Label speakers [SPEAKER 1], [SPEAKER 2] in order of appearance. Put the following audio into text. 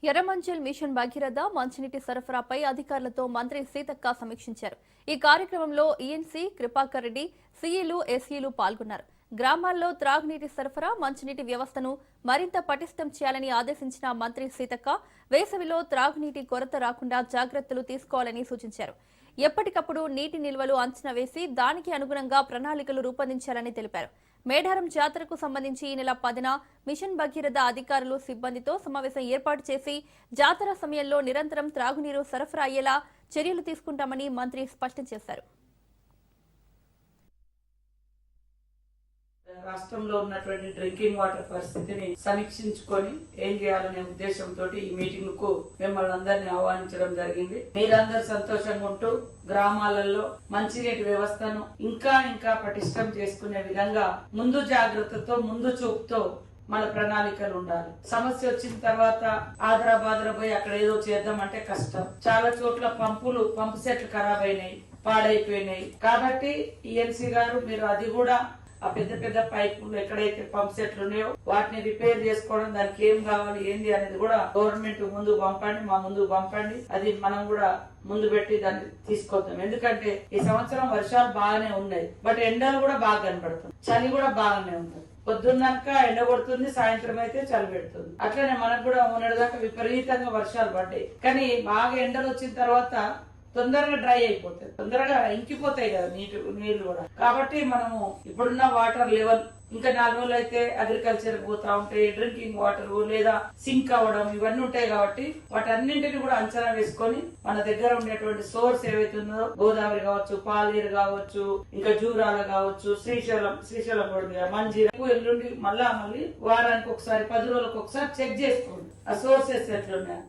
[SPEAKER 1] ఎర్రమంచిల్ machine Bhagiratha మంచినీటి సరఫరాపై అధికారులతో మంత్రి సీతక్క సమీక్షించారు. ఈ కార్యక్రమంలో ఈఎన్సీ కృపాకర్ రెడ్డి, సీఈలు, ఎస్ఈలు పాల్గొన్నారు. గ్రామాల్లో త్రాగునీటి సరఫరా, మంచినీటి వ్యవస్థను మరింత పటిష్టం చేయాలని ఆదేశించిన మంత్రి సీతక్క వేసవిలో త్రాగునీటి కొరత రాకుండా జాగ్రత్తలు తీసుకోవాలని సూచించారు. ఎప్పటికప్పుడు నీటి నిల్వలు అంచనా వేసి దానికి అనుగుణంగా ప్రణాళికలు రూపొందించాలని తెలిపారు. మేడారం జాతరకు సంబంధించి ఈ నెల 10న మిషన్ భగీరథ అధికారులు, సిబ్బందితో సమావేశం ఏర్పాటు చేసి జాతర సమయంలో నిరంతరం త్రాగునీరు సరఫరా అయ్యేలా చర్యలు తీసుకుంటామని మంత్రి స్పష్టం చేశారు.
[SPEAKER 2] రాష్ట్రంలో ఉన్నటువంటి డ్రింకింగ్ వాటర్ పరిస్థితిని సమీక్షించుకొని ఏం చేయాలనే ఉద్దేశంతో ఈ మీటింగ్ కు మిమ్మల్ని అందరినీ ఆహ్వానించడం జరిగింది. మీరందరూ సంతోషంగా ఉంటూ గ్రామాలలో మంచినీటి వ్యవస్థను ఇంకా పటిష్టం చేసుకునే విధంగా ముందు జాగ్రత్తతో, ముందు చూపుతో మన ప్రణాళికలు ఉండాలి. సమస్య వచ్చిన తర్వాత ఆదరా పోయి అక్కడ ఏదో చేద్దామంటే కష్టం. చాలా చోట్ల పంపు సెట్లు ఖరాబ్ అయినాయి, పాడైపోయినాయి. కాబట్టి ఈఎన్సీ గారు మీరు అది కూడా ఆ పెద్ద పైపులు ఎక్కడైతే పంప్ సెట్లు ఉన్నాయో వాటిని రిపేర్ చేసుకోవడం, దానికి ఏం కావాలి ఏంది అనేది కూడా గవర్నమెంట్ ముందు పంపండి, మా ముందు పంపండి. అది మనం కూడా ముందు పెట్టి దాన్ని తీసుకొద్దాం. ఎందుకంటే ఈ సంవత్సరం వర్షాలు బాగానే ఉన్నాయి, బట్ ఎండలు కూడా బాగా కనపడుతుంది, చలి కూడా బాగానే ఉంటుంది. పొద్దున్నాక ఎండ కొడుతుంది, సాయంత్రం అయితే చలి పెడుతుంది. అట్లనే మనకు కూడా మొన్నటిదాకా విపరీతంగా వర్షాలు పడ్డాయి. కానీ బాగా ఎండలు వచ్చిన తర్వాత తొందరగా డ్రై అయిపోతాయి, తొందరగా ఇంకిపోతాయి కదా నీళ్లు కూడా. కాబట్టి మనము ఇప్పుడున్న వాటర్ లెవెల్ ఇంకా 4 రోజులు అయితే అగ్రికల్చర్ పోతా ఉంటాయి, డ్రింకింగ్ వాటర్ లేదా సింక్ అవ్వడం ఇవన్నీ ఉంటాయి. కాబట్టి వాటన్నింటినీ కూడా అంచనా వేసుకొని మన దగ్గర ఉండేటువంటి సోర్స్ ఏవైతే ఉన్నదో, గోదావరి కావచ్చు, పాలేరు కావచ్చు, ఇంకా జూరాల కావచ్చు, శ్రీశైలం కూడా, మంజీరా, ఎల్లుండి మళ్ళీ వారానికి ఒకసారి, 10 రోజులకు ఒకసారి చెక్ చేసుకోండి ఆ సోర్సెస్ ఎట్లున్నాయి.